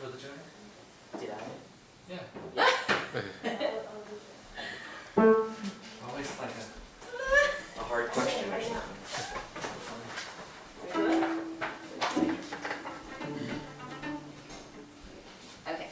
for the joke? Did I? Yeah. Yeah. Always like A hard question or something. Okay.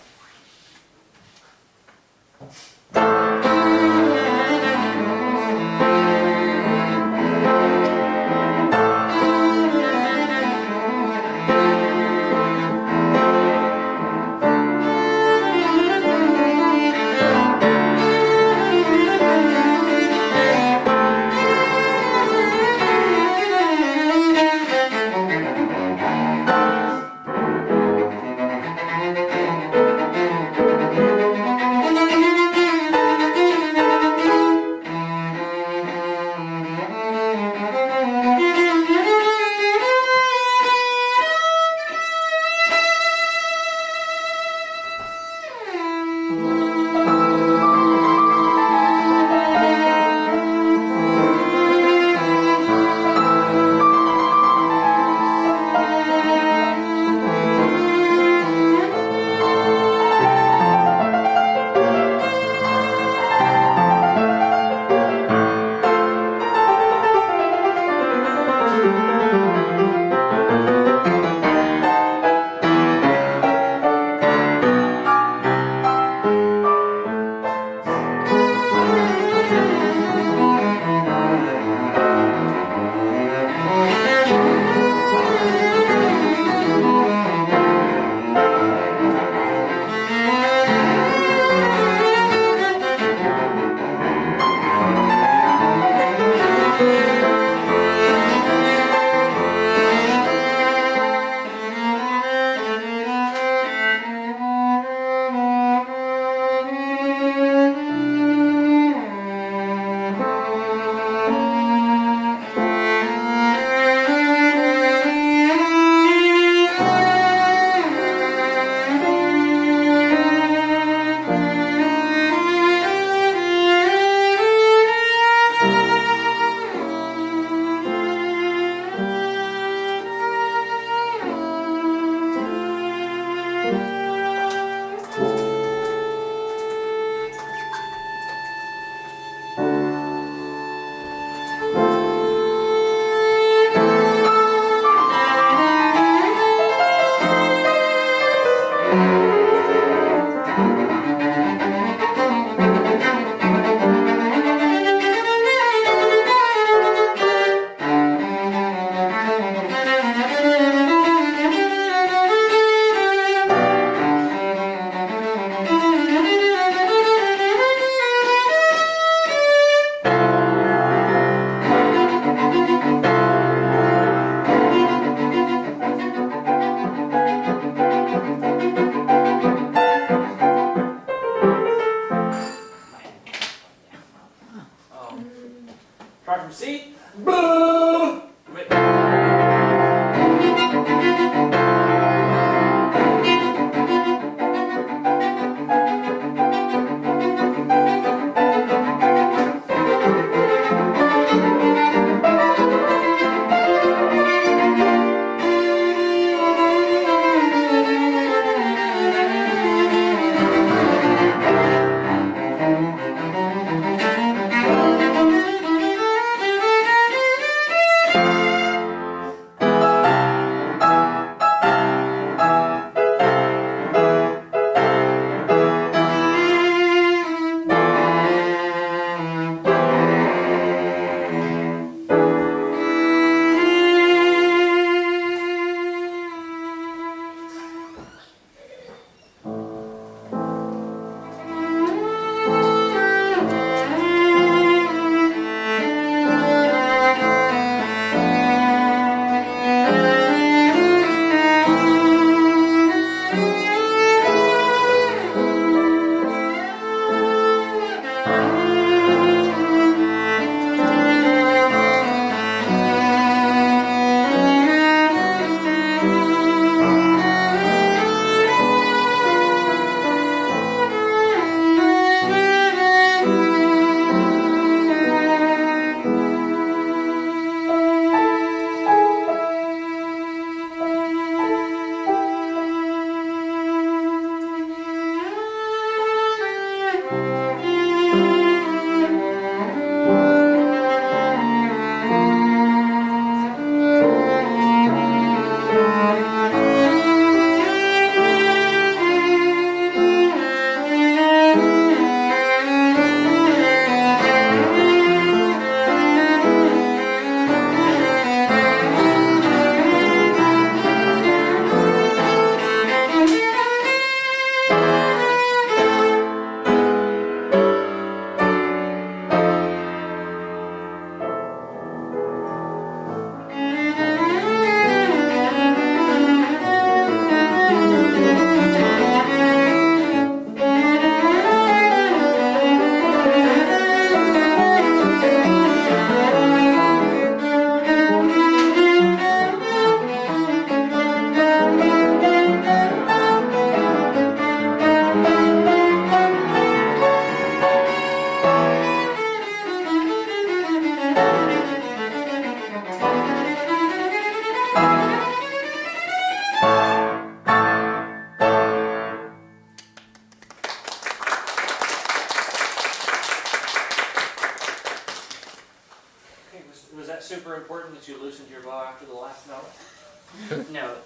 No,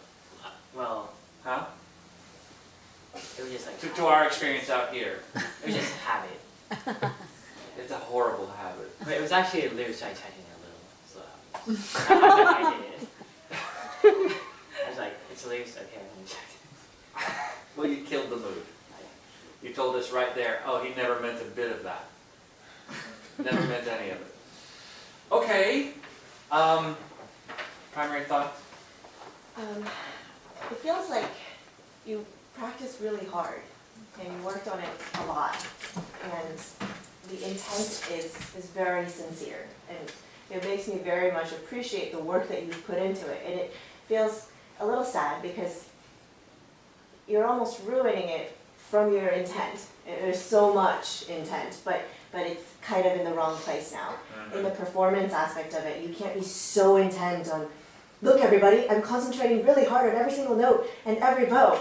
well, Huh? it was just like To our experience out here, it was just habit. it's a horrible habit. But it was actually loose, so I tightened it a little. So I did it. I was like, it's loose, okay, I'm gonna tighten it. Well, you killed the mood. You told us right there, oh, he never meant a bit of that. Never meant any of it. Okay. Primary thoughts? It feels like you practiced really hard and you worked on it a lot, and the intent is very sincere, and it makes me very much appreciate the work that you've put into it. And it feels a little sad because you're almost ruining it from your intent. There's so much intent, but it's kind of in the wrong place now. In the performance aspect of it, you can't be so intent on, look everybody, I'm concentrating really hard on every single note and every bow.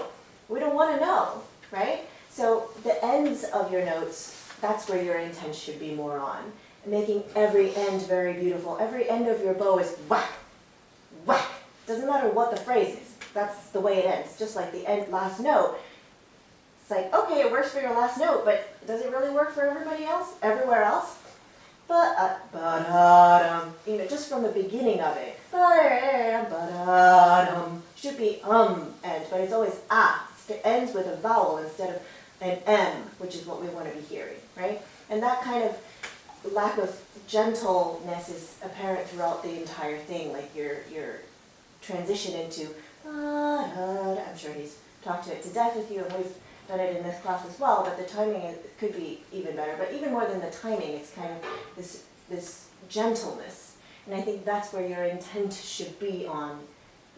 We don't want to know, right? So the ends of your notes, that's where your intent should be more on. Making every end very beautiful. Every end of your bow is whack, whack. Doesn't matter what the phrase is. That's the way it ends. Just like the end last note. It's like, okay, it works for your last note, but does it really work for everybody else? Everywhere else? But, you know, just from the beginning of it. Should be end, but it's always ah. It ends with a vowel instead of an M, which is what we want to be hearing, right? And that kind of lack of gentleness is apparent throughout the entire thing, like your transition into I'm sure he's talked to it to death with you, and we've done it in this class as well, but the timing could be even better. But even more than the timing, it's kind of this gentleness, and I think that's where your intent should be on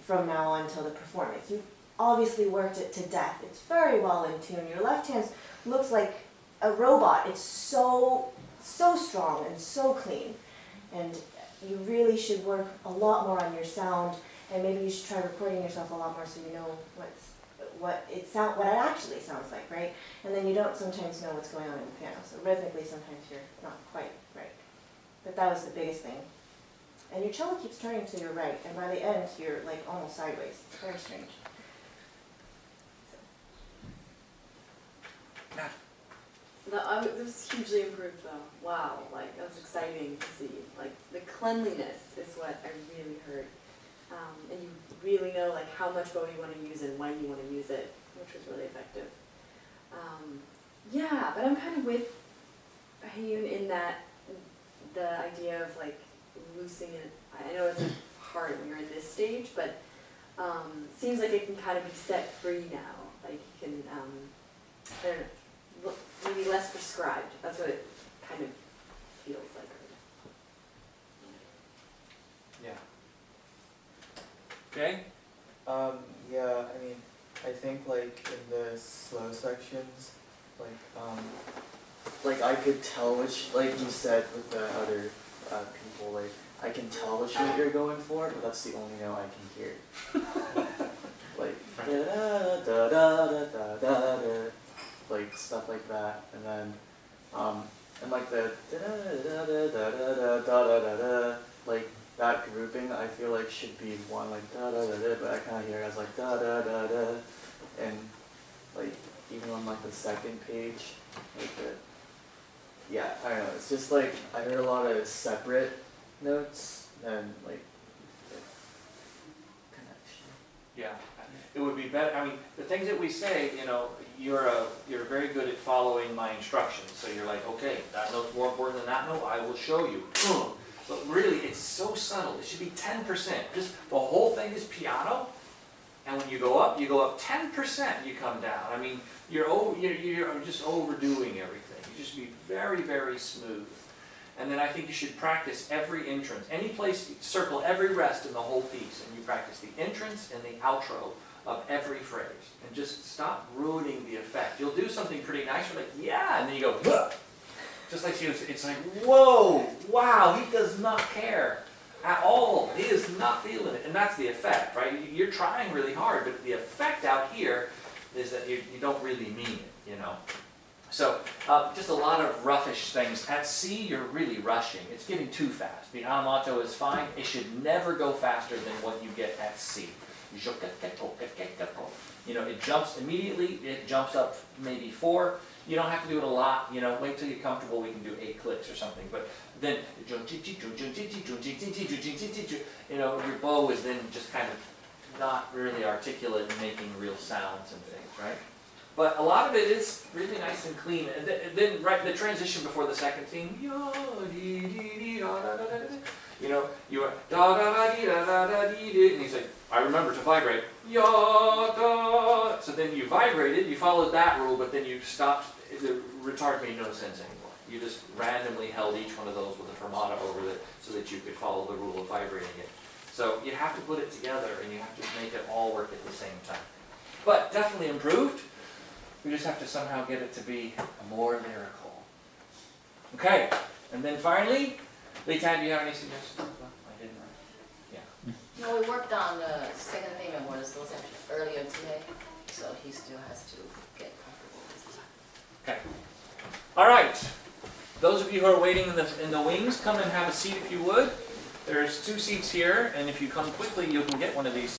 from now on until the performance. You've obviously worked it to death. It's very well in tune. Your left hand looks like a robot. It's so strong and so clean, and you really should work a lot more on your sound, and maybe you should try recording yourself a lot more so you know what it actually sounds like, right? And then you don't sometimes know what's going on in the piano, so rhythmically sometimes you're not quite right. But that was the biggest thing. And your cello keeps turning to your right, and by the end you're like almost sideways. It's very strange. It was hugely improved though. Wow, like that was exciting to see. Like the cleanliness is what I really heard. And you really know like how much bow you want to use and when you want to use it, which was really effective. Yeah, but I'm kind of with Hayun in that the idea of like loosening it. I know it's hard when you're in this stage, but seems like it can kind of be set free now. Like you can, I don't know, maybe less prescribed. That's what it kind of feels like. Yeah. Okay? Yeah, I mean, I think like in the slow sections, like I could tell which, like you said with the other people, like I can tell which note you're going for, but that's the only note I can hear. Like da da da da da da da, like stuff like that, and then and like the da da da da da da da da da, like that grouping I feel like should be one like da da da da, but I kind of hear it as like da da da da, and like even on like the second page, like the, yeah, I don't know, it's just like I heard a lot of separate notes and like connection. Yeah. It would be better, I mean, the things that we say, you know, you're very good at following my instructions. So you're like, okay, that note's more important than that note, I will show you. But really, it's so subtle. It should be 10%. Just the whole thing is piano, and when you go up 10%. You come down. I mean, you're just overdoing everything. You just be very, very smooth. And then I think you should practice every entrance. Any place, circle every rest in the whole piece, and you practice the entrance and the outro of every phrase. And just stop ruining the effect. You'll do something pretty nice, you're like, yeah, and then you go, huh! Just like she was, it's like, whoa, wow, he does not care at all. He is not feeling it. And that's the effect, right? You're trying really hard, but the effect out here is that you don't really mean it, you know? So, just a lot of roughish things. At C, you're really rushing. It's getting too fast. The amato is fine. It should never go faster than what you get at C. You know, it jumps immediately, it jumps up maybe 4. You don't have to do it a lot, you know, wait till you're comfortable, we can do 8 clicks or something, but then, you know, your bow is then just kind of not really articulate and making real sounds and things, right? But a lot of it is really nice and clean, and then right, the transition before the second theme, you know, you are da da da dee da da da dee dee, and he's like, I remember to vibrate, ya da. So then you vibrated, you followed that rule, but then you stopped. The retard made no sense anymore. You just randomly held each one of those with a fermata over it, so that you could follow the rule of vibrating it. So you have to put it together, and you have to make it all work at the same time. But definitely improved. We just have to somehow get it to be more lyrical. Okay, and then finally, Leitan, do you have any suggestions? Well, I didn't write. Yeah. No, we worked on the second theme and was those actually earlier today, so he still has to get comfortable with that. Okay. All right. Those of you who are waiting in the wings, come and have a seat if you would. There's 2 seats here, and if you come quickly, you can get one of these.